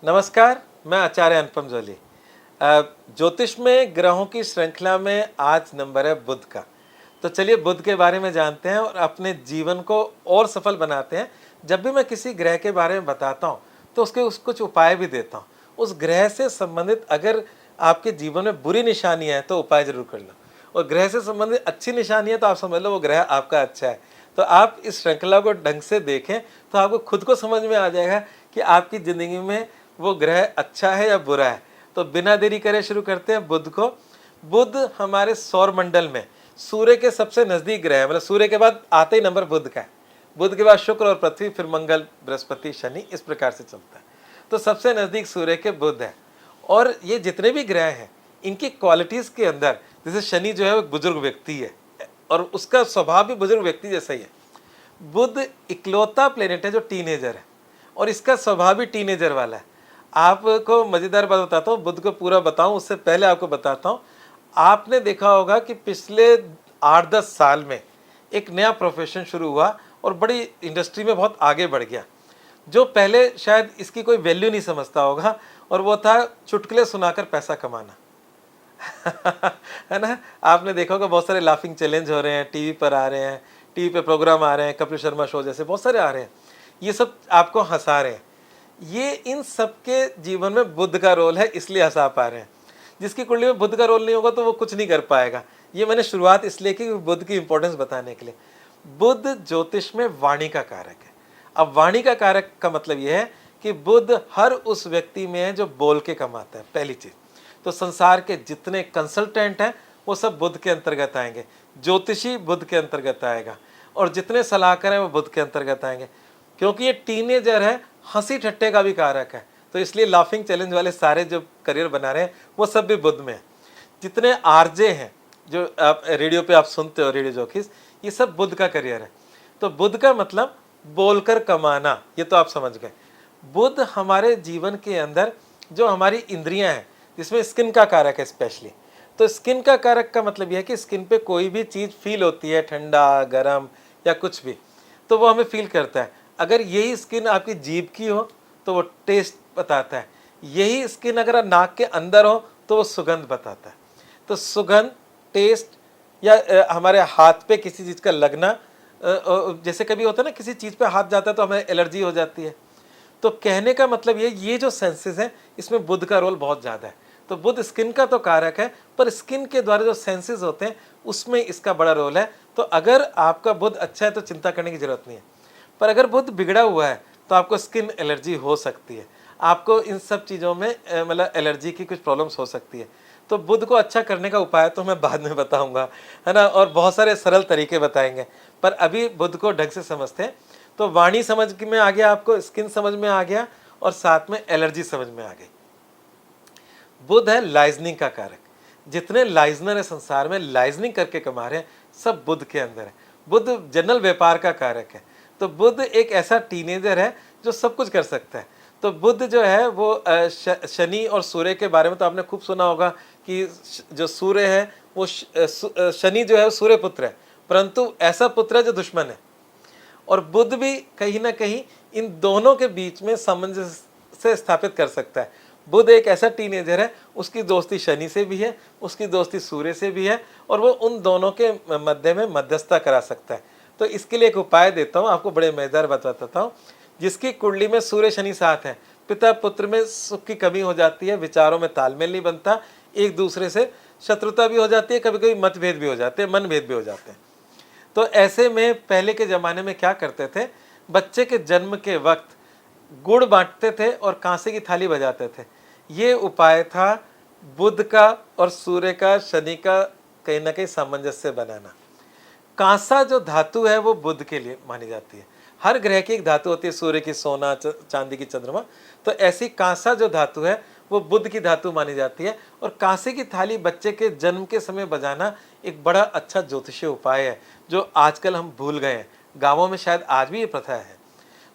नमस्कार, मैं आचार्य अनुपम जोली। ज्योतिष में ग्रहों की श्रृंखला में आज नंबर है बुध का। तो चलिए बुध के बारे में जानते हैं और अपने जीवन को और सफल बनाते हैं। जब भी मैं किसी ग्रह के बारे में बताता हूँ तो उसके कुछ उपाय भी देता हूँ। उस ग्रह से संबंधित अगर आपके जीवन में बुरी निशानी है तो उपाय जरूर कर लो, और ग्रह से संबंधित अच्छी निशानी है तो आप समझ लो वो ग्रह आपका अच्छा है। तो आप इस श्रृंखला को ढंग से देखें तो आपको खुद को समझ में आ जाएगा कि आपकी ज़िंदगी में वो ग्रह अच्छा है या बुरा है। तो बिना देरी करे शुरू करते हैं बुध को। बुध हमारे सौर मंडल में सूर्य के सबसे नज़दीक ग्रह है, मतलब सूर्य के बाद आते ही नंबर बुध का है। बुध के बाद शुक्र और पृथ्वी, फिर मंगल, बृहस्पति, शनि, इस प्रकार से चलता है। तो सबसे नज़दीक सूर्य के बुध है। और ये जितने भी ग्रह हैं इनकी क्वालिटीज़ के अंदर, जैसे शनि जो है वो बुजुर्ग व्यक्ति है और उसका स्वभाव भी बुजुर्ग व्यक्ति जैसा ही है। बुध इकलौता प्लेनेट है जो टीनेजर है और इसका स्वभाव भी टीनेजर वाला है। आपको मज़ेदार बात बताता हूँ, बुध को पूरा बताऊँ उससे पहले आपको बताता हूँ। आपने देखा होगा कि पिछले 8-10 साल में एक नया प्रोफेशन शुरू हुआ और बड़ी इंडस्ट्री में बहुत आगे बढ़ गया, जो पहले शायद इसकी कोई वैल्यू नहीं समझता होगा, और वो था चुटकुले सुनाकर पैसा कमाना। है ना। आपने देखा होगा बहुत सारे लाफिंग चैलेंज हो रहे हैं, टीवी पर आ रहे हैं, टीवी पे प्रोग्राम आ रहे हैं, कपिल शर्मा शो जैसे बहुत सारे आ रहे हैं, ये सब आपको हंसा रहे हैं। ये इन सब के जीवन में बुध का रोल है, इसलिए हंसा पा रहे हैं। जिसकी कुंडली में बुध का रोल नहीं होगा तो वो कुछ नहीं कर पाएगा। ये मैंने शुरुआत इसलिए की बुध की इंपॉर्टेंस बताने के लिए। बुध ज्योतिष में वाणी का कारक है। अब वाणी का कारक का मतलब यह है कि बुध हर उस व्यक्ति में है जो बोल के कमाता है, पहली चीज। तो संसार के जितने कंसल्टेंट हैं वो सब बुध के अंतर्गत आएंगे, ज्योतिषी बुध के अंतर्गत आएगा, और जितने सलाहकार हैं वो बुध के अंतर्गत आएंगे। क्योंकि ये टीनेजर है, हंसी ठट्टे का भी कारक है, तो इसलिए लाफिंग चैलेंज वाले सारे जो करियर बना रहे हैं वो सब भी बुध में है। जितने आरजे हैं जो आप रेडियो पे आप सुनते हो, रेडियो जॉकीज, ये सब बुध का करियर है। तो बुध का मतलब बोलकर कमाना, ये तो आप समझ गए। बुध हमारे जीवन के अंदर जो हमारी इंद्रियां हैं, जिसमें स्किन का कारक है स्पेशली, तो स्किन का कारक का मतलब यह है कि स्किन पे कोई भी चीज़ फील होती है, ठंडा, गर्म या कुछ भी, तो वो हमें फील करता है। अगर यही स्किन आपकी जीभ की हो तो वो टेस्ट बताता है, यही स्किन अगर नाक के अंदर हो तो वो सुगंध बताता है। तो सुगंध, टेस्ट, या हमारे हाथ पे किसी चीज़ का लगना, जैसे कभी होता है ना किसी चीज़ पे हाथ जाता है तो हमें एलर्जी हो जाती है। तो कहने का मतलब ये जो सेंसेस हैं इसमें बुध का रोल बहुत ज़्यादा है। तो बुध स्किन का तो कारक है, पर स्किन के द्वारा जो सेंसेस होते हैं उसमें इसका बड़ा रोल है। तो अगर आपका बुध अच्छा है तो चिंता करने की जरूरत नहीं है, पर अगर बुध बिगड़ा हुआ है तो आपको स्किन एलर्जी हो सकती है, आपको इन सब चीज़ों में मतलब एलर्जी की कुछ प्रॉब्लम्स हो सकती है। तो बुध को अच्छा करने का उपाय तो मैं बाद में बताऊंगा, है ना, और बहुत सारे सरल तरीके बताएंगे, पर अभी बुध को ढंग से समझते हैं। तो वाणी समझ में आ गया, आपको स्किन समझ में आ गया, और साथ में एलर्जी समझ में आ गई। बुध है लाइजनिंग का कारक। जितने लाइजनर है संसार में, लाइजनिंग करके कमा रहे हैं, सब बुध के अंदर है। बुध जनरल व्यापार का कारक है। तो बुध एक ऐसा टीनेजर है जो सब कुछ कर सकता है। तो बुध जो है वो शनि और सूर्य के बारे में तो आपने खूब सुना होगा कि जो सूर्य है वो शनि जो है सूर्य पुत्र है, परंतु ऐसा पुत्र है जो दुश्मन है। और बुध भी कहीं ना कहीं इन दोनों के बीच में सामंजस्य स्थापित कर सकता है। बुध एक ऐसा टीनेजर है, उसकी दोस्ती शनि से भी है, उसकी दोस्ती सूर्य से भी है, और वो उन दोनों के मध्य में मध्यस्थता करा सकता है। तो इसके लिए एक उपाय देता हूँ आपको, बड़े मजेदार बताता हूँ। जिसकी कुंडली में सूर्य शनि साथ है, पिता पुत्र में सुख की कमी हो जाती है, विचारों में तालमेल नहीं बनता, एक दूसरे से शत्रुता भी हो जाती है, कभी कभी मतभेद भी हो जाते हैं, मनभेद भी हो जाते हैं। तो ऐसे में पहले के ज़माने में क्या करते थे, बच्चे के जन्म के वक्त गुड़ बांटते थे और कांसे की थाली बजाते थे। ये उपाय था बुध का और सूर्य का, शनि का कहीं ना कहीं सामंजस्य बनाना। कांसा जो धातु है वो बुध के लिए मानी जाती है। हर ग्रह की एक धातु होती है, सूर्य की सोना, चांदी की चंद्रमा, तो ऐसी कांसा जो धातु है वो बुध की धातु मानी जाती है। और कांसे की थाली बच्चे के जन्म के समय बजाना एक बड़ा अच्छा ज्योतिषीय उपाय है जो आजकल हम भूल गए हैं। गाँवों में शायद आज भी ये प्रथा है।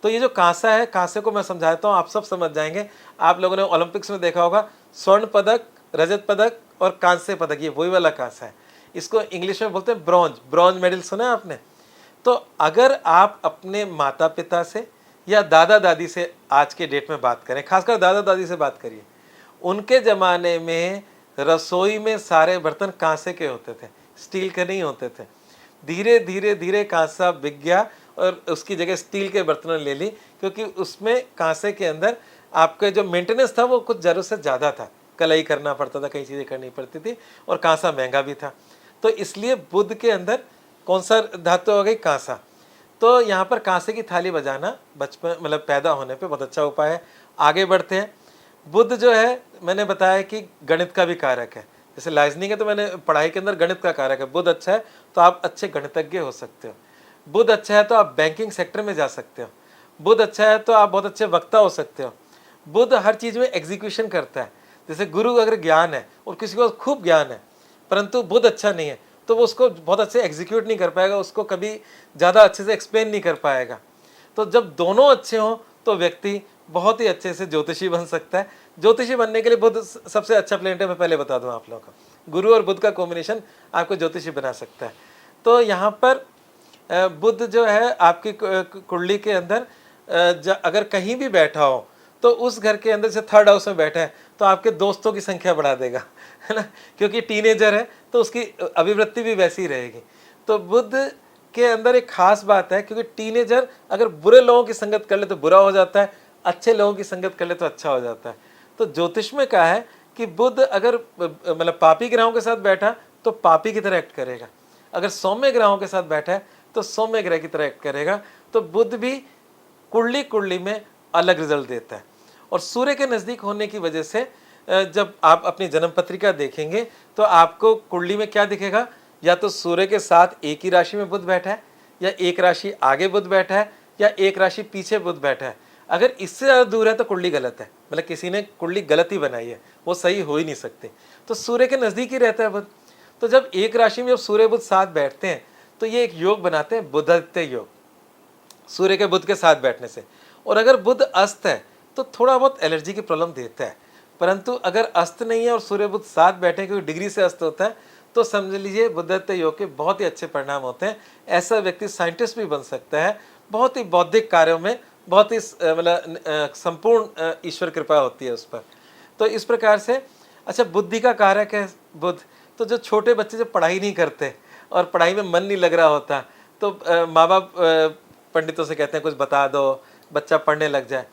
तो ये जो कांसा है, कांसे को मैं समझाता हूँ, आप सब समझ जाएंगे। आप लोगों ने ओलंपिक्स में देखा होगा, स्वर्ण पदक, रजत पदक और कांस्य पदक, ये वही वाला कांसा है। इसको इंग्लिश में बोलते हैं ब्रॉन्ज। ब्रॉन्ज मेडल सुना है आपने? तो अगर आप अपने माता पिता से या दादा दादी से आज के डेट में बात करें, खासकर दादा दादी से बात करिए, उनके ज़माने में रसोई में सारे बर्तन कांसे के होते थे, स्टील के नहीं होते थे। धीरे धीरे धीरे कांसा बिक गया और उसकी जगह स्टील के बर्तनों ने ले ली, क्योंकि उसमें कांसे के अंदर आपका जो मेंटेनेंस था वो कुछ ज़रूरत से ज़्यादा था, कलाई करना पड़ता था, कई चीज़ें करनी पड़ती थी, और कांसा महंगा भी था। तो इसलिए बुद्ध के अंदर कौन सा धातु हो गई? कांसा। तो यहाँ पर कांसे की थाली बजाना बचपन मतलब पैदा होने पे बहुत अच्छा उपाय है। आगे बढ़ते हैं। बुद्ध जो है, मैंने बताया कि गणित का भी कारक है। जैसे लाइजनिंग है तो मैंने पढ़ाई के अंदर गणित का कारक है। बुद्ध अच्छा है तो आप अच्छे गणितज्ञ हो सकते हो। बुद्ध अच्छा है तो आप बैंकिंग सेक्टर में जा सकते हो। बुद्ध अच्छा है तो आप बहुत अच्छे वक्ता हो सकते हो। बुद्ध हर चीज़ में एग्जीक्यूशन करता है। जैसे गुरु अगर ज्ञान है और किसी को खूब ज्ञान है, परंतु बुद्ध अच्छा नहीं है, तो वो उसको बहुत अच्छे एग्जीक्यूट नहीं कर पाएगा, उसको कभी ज़्यादा अच्छे से एक्सप्लेन नहीं कर पाएगा। तो जब दोनों अच्छे हों तो व्यक्ति बहुत ही अच्छे से ज्योतिषी बन सकता है। ज्योतिषी बनने के लिए बुद्ध सबसे अच्छा प्लेनेट है, मैं पहले बता दूं आप लोगों को। गुरु और बुद्ध का कॉम्बिनेशन आपको ज्योतिषी बना सकता है। तो यहाँ पर बुद्ध जो है आपकी कुंडली के अंदर अगर कहीं भी बैठा हो तो उस घर के अंदर से थर्ड हाउस में बैठा है तो आपके दोस्तों की संख्या बढ़ा देगा, है ना, क्योंकि टीनेजर है तो उसकी अभिवृत्ति भी वैसी रहेगी। तो बुद्ध के अंदर एक खास बात है, क्योंकि टीनेजर अगर बुरे लोगों की संगत कर ले तो बुरा हो जाता है, अच्छे लोगों की संगत कर ले तो अच्छा हो जाता है। तो ज्योतिष में कहा है कि बुद्ध अगर मतलब पापी ग्रहों के साथ बैठा तो पापी की तरह एक्ट करेगा, अगर सौम्य ग्रहों के साथ बैठा है तो सौम्य ग्रह की तरह एक्ट करेगा। तो बुद्ध भी कुंडली कुंडली में अलग रिजल्ट देता है। और सूर्य के नज़दीक होने की वजह से जब आप अपनी जन्म पत्रिका देखेंगे तो आपको कुंडली में क्या दिखेगा? या तो सूर्य के साथ एक ही राशि में बुध बैठा है, या एक राशि आगे बुध बैठा है, या एक राशि पीछे बुध बैठा है। अगर इससे ज़्यादा दूर है तो कुंडली गलत है, मतलब किसी ने कुंडली गलत ही बनाई है, वो सही हो ही नहीं सकती। तो सूर्य के नज़दीक ही रहता है बुध। तो जब एक राशि में जब सूर्य बुध साथ बैठते हैं तो ये एक योग बनाते हैं, बुधादित्य योग, सूर्य के बुध के साथ बैठने से। और अगर बुध अस्त है तो थोड़ा बहुत एलर्जी की प्रॉब्लम देता है, परंतु अगर अस्त नहीं है और सूर्य बुध साथ बैठे, क्योंकि डिग्री से अस्त होता है, तो समझ लीजिए बुधादित्य योग के बहुत ही अच्छे परिणाम होते हैं। ऐसा व्यक्ति साइंटिस्ट भी बन सकता है, बहुत ही बौद्धिक कार्यों में बहुत ही मतलब संपूर्ण ईश्वर कृपा होती है उस पर। तो इस प्रकार से अच्छा, बुद्धि का कारक है बुध। तो जो छोटे बच्चे जो पढ़ाई नहीं करते और पढ़ाई में मन नहीं लग रहा होता, तो माँ बाप पंडितों से कहते हैं कुछ बता दो, बच्चा पढ़ने लग जाए।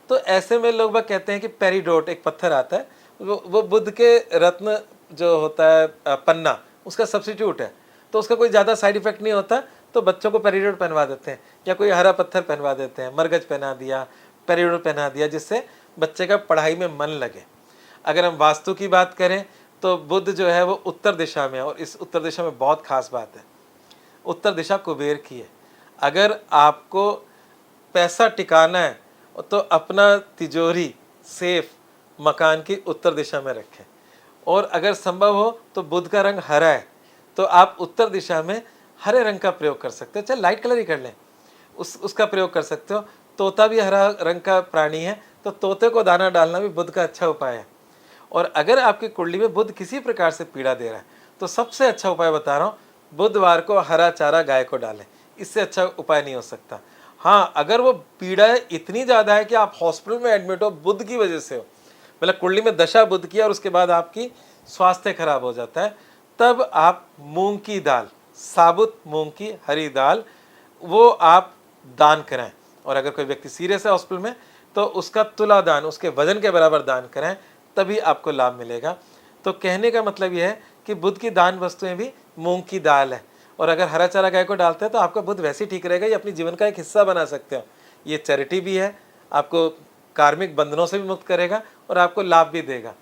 तो ऐसे में लोग बाग कहते हैं कि पेरीडोट एक पत्थर आता है, वो बुध के रत्न जो होता है पन्ना, उसका सब्सिट्यूट है, तो उसका कोई ज़्यादा साइड इफेक्ट नहीं होता। तो बच्चों को पेरीडोट पहनवा देते हैं, या कोई हरा पत्थर पहनवा देते हैं, मरगज पहना दिया, पेरीडोट पहना दिया, जिससे बच्चे का पढ़ाई में मन लगे। अगर हम वास्तु की बात करें तो बुध जो है वो उत्तर दिशा में है, और इस उत्तर दिशा में बहुत खास बात है, उत्तर दिशा कुबेर की है। अगर आपको पैसा टिकाना है तो अपना तिजोरी सेफ मकान की उत्तर दिशा में रखें, और अगर संभव हो तो बुध का रंग हरा है तो आप उत्तर दिशा में हरे रंग का प्रयोग कर सकते हो, चाहे लाइट कलर ही कर लें, उसका प्रयोग कर सकते हो। तोता भी हरा रंग का प्राणी है, तो तोते को दाना डालना भी बुध का अच्छा उपाय है। और अगर आपकी कुंडली में बुध किसी प्रकार से पीड़ा दे रहा है तो सबसे अच्छा उपाय बता रहा हूँ, बुधवार को हरा चारा गाय को डालें, इससे अच्छा उपाय नहीं हो सकता। हाँ, अगर वो पीड़ा इतनी ज़्यादा है कि आप हॉस्पिटल में एडमिट हो, बुध की वजह से हो, मतलब कुंडली में दशा बुध की और उसके बाद आपकी स्वास्थ्य खराब हो जाता है, तब आप मूंग की दाल, साबुत मूंग की हरी दाल, वो आप दान कराएं। और अगर कोई व्यक्ति सीरियस है हॉस्पिटल में तो उसका तुला दान, उसके वजन के बराबर दान कराएं, तभी आपको लाभ मिलेगा। तो कहने का मतलब यह है कि बुध की दान वस्तुएं भी मूंग की दाल है, और अगर हरा चारा गाय को डालते हैं तो आपका बुध वैसे ही ठीक रहेगा, ये अपनी जीवन का एक हिस्सा बना सकते हो। ये चैरिटी भी है, आपको कार्मिक बंधनों से भी मुक्त करेगा और आपको लाभ भी देगा।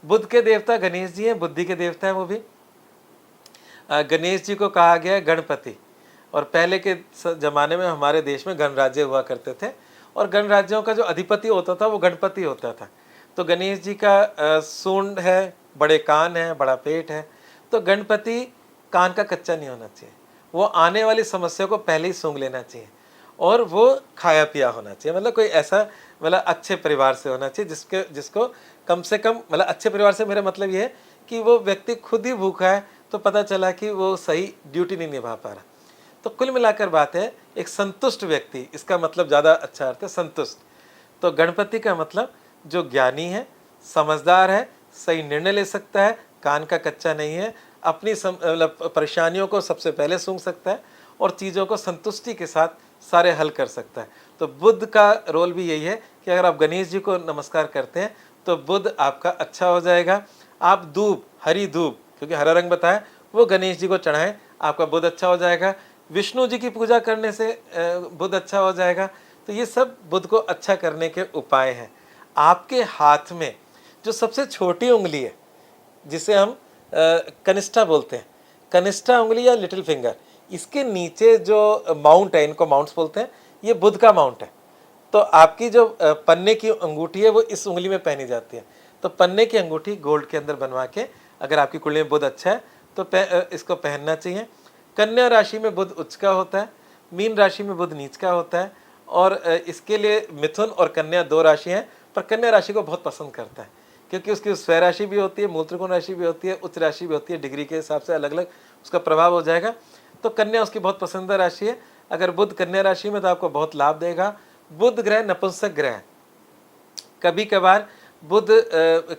बुध के देवता गणेश जी हैं, बुद्धि के देवता हैं वो भी। गणेश जी को कहा गया है गणपति, और पहले के ज़माने में हमारे देश में गणराज्य हुआ करते थे, और गणराज्यों का जो अधिपति होता था वो गणपति होता था। तो गणेश जी का सूंड है, बड़े कान है, बड़ा पेट है, तो गणपति कान का कच्चा नहीं होना चाहिए, वो आने वाली समस्या को पहले ही सूंघ लेना चाहिए, और वो खाया पिया होना चाहिए, मतलब कोई ऐसा मतलब अच्छे परिवार से होना चाहिए जिसको कम से कम, मतलब अच्छे परिवार से मेरा मतलब ये है कि वो व्यक्ति खुद ही भूखा है तो पता चला कि वो सही ड्यूटी नहीं निभा पा रहा। तो कुल मिलाकर बात है एक संतुष्ट व्यक्ति, इसका मतलब ज़्यादा अच्छा अर्थ है संतुष्ट। तो गणपति का मतलब जो ज्ञानी है, समझदार है, सही निर्णय ले सकता है, कान का कच्चा नहीं है, अपनी मतलब परेशानियों को सबसे पहले सूंघ सकता है और चीज़ों को संतुष्टि के साथ सारे हल कर सकता है। तो बुध का रोल भी यही है कि अगर आप गणेश जी को नमस्कार करते हैं तो बुध आपका अच्छा हो जाएगा। आप दूब, हरी दूब, क्योंकि हरा रंग बताया, वो गणेश जी को चढ़ाएं, आपका बुध अच्छा हो जाएगा। विष्णु जी की पूजा करने से बुध अच्छा हो जाएगा। तो ये सब बुध को अच्छा करने के उपाय हैं। आपके हाथ में जो सबसे छोटी उंगली है, जिसे हम कनिष्ठा बोलते हैं, कनिष्ठा उंगली या लिटिल फिंगर, इसके नीचे जो माउंट है, इनको माउंट्स बोलते हैं, ये बुध का माउंट है। तो आपकी जो पन्ने की अंगूठी है वो इस उंगली में पहनी जाती है। तो पन्ने की अंगूठी गोल्ड के अंदर बनवा के, अगर आपकी कुंडली में बुध अच्छा है तो इसको पहनना चाहिए। कन्या राशि में बुध उच्च का होता है, मीन राशि में बुध नीच का होता है। और इसके लिए मिथुन और कन्या दो राशि हैं, पर कन्या राशि को बहुत पसंद करता है क्योंकि उसकी स्वय राशि भी होती है, मूल त्रिकोण राशि भी होती है, उच्च राशि भी होती है, डिग्री के हिसाब से अलग अलग उसका प्रभाव हो जाएगा। तो कन्या उसकी बहुत पसंदीदा राशि है। अगर बुध कन्या राशि में तो आपको बहुत लाभ देगा। बुध ग्रह नपुंसक ग्रह है। कभी कभार बुध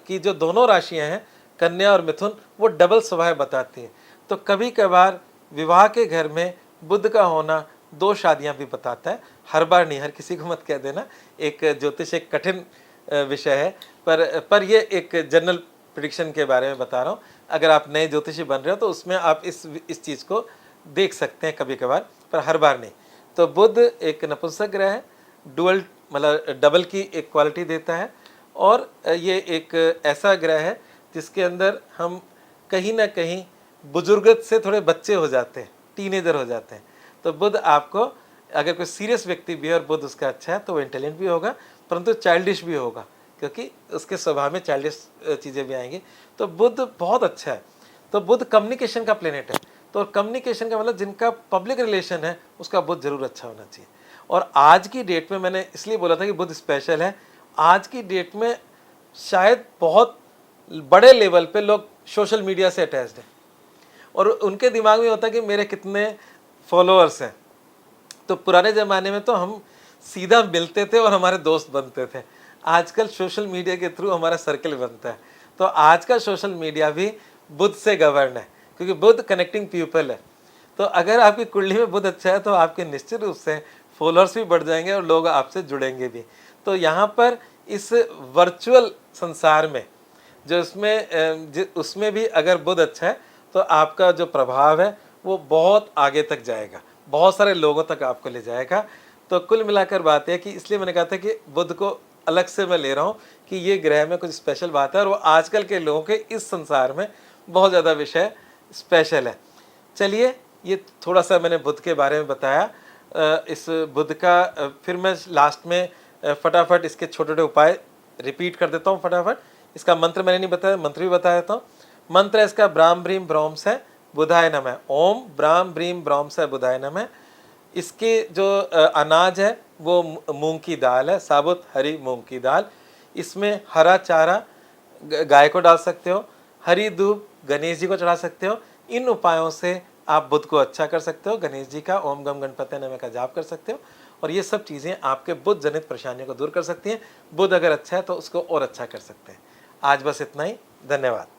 की जो दोनों राशियां हैं, कन्या और मिथुन, वो डबल स्वभाव बताती हैं। तो कभी कभार विवाह के घर में बुध का होना दो शादियां भी बताता है। हर बार नहीं, हर किसी को मत कह देना, एक ज्योतिष एक कठिन विषय है, पर ये एक जनरल प्रेडिक्शन के बारे में बता रहा हूँ। अगर आप नए ज्योतिषी बन रहे हो तो उसमें आप इस चीज़ को देख सकते हैं कभी कभार, पर हर बार नहीं। तो बुध एक नपुंसक ग्रह है, डुअल मतलब डबल की एक क्वालिटी देता है। और ये एक ऐसा ग्रह है जिसके अंदर हम कहीं ना कहीं बुजुर्गत से थोड़े बच्चे हो जाते हैं, टीनेजर हो जाते हैं। तो बुध आपको, अगर कोई सीरियस व्यक्ति भी है और बुध उसका अच्छा है तो वो इंटेलिजेंट भी होगा, परंतु चाइल्डिश भी होगा, क्योंकि उसके स्वभाव में चाइल्डिश चीज़ें भी आएंगी। तो बुध बहुत अच्छा है। तो बुध कम्युनिकेशन का प्लेनेट है। तो कम्युनिकेशन का मतलब जिनका पब्लिक रिलेशन है उसका बुध जरूर अच्छा होना चाहिए। और आज की डेट में, मैंने इसलिए बोला था कि बुध स्पेशल है, आज की डेट में शायद बहुत बड़े लेवल पे लोग सोशल मीडिया से अटैच्ड हैं और उनके दिमाग में होता है कि मेरे कितने फॉलोअर्स हैं। तो पुराने ज़माने में तो हम सीधा मिलते थे और हमारे दोस्त बनते थे। आजकल सोशल मीडिया के थ्रू हमारा सर्कल बनता है। तो आज का सोशल मीडिया भी बुध से गवर्न है, क्योंकि बुध कनेक्टिंग पीपल है। तो अगर आपकी कुंडली में बुध अच्छा है तो आपके निश्चित रूप से फॉलोअर्स भी बढ़ जाएंगे और लोग आपसे जुड़ेंगे भी। तो यहाँ पर इस वर्चुअल संसार में जो उसमें भी अगर बुध अच्छा है तो आपका जो प्रभाव है वो बहुत आगे तक जाएगा, बहुत सारे लोगों तक आपको ले जाएगा। तो कुल मिलाकर बात है कि इसलिए मैंने कहा था कि बुध को अलग से मैं ले रहा हूँ कि ये ग्रह में कुछ स्पेशल बात है और वो आजकल के लोगों के इस संसार में बहुत ज़्यादा विषय स्पेशल है। चलिए, ये थोड़ा सा मैंने बुध के बारे में बताया। इस बुध का फिर मैं लास्ट में फटाफट इसके छोटे छोटे उपाय रिपीट कर देता हूँ फटाफट। इसका मंत्र मैंने नहीं बताया, मंत्र भी बता देता हूँ। मंत्र इसका ब्राह्म ब्रीम ब्रह्म से बुधाय नमः। ओम ब्राह्म ब्रीम ब्रह्म से बुधाय नमः। इसके जो अनाज है वो मूंग की दाल है, साबुत हरी मूंग की दाल। इसमें हरा चारा गाय को डाल सकते हो, हरी दूब गणेश जी को चढ़ा सकते हो। इन उपायों से आप बुध को अच्छा कर सकते हो। गणेश जी का ओम गम गणपते नमः का जाप कर सकते हो और ये सब चीज़ें आपके बुध जनित परेशानियों को दूर कर सकती हैं। बुध अगर अच्छा है तो उसको और अच्छा कर सकते हैं। आज बस इतना ही। धन्यवाद।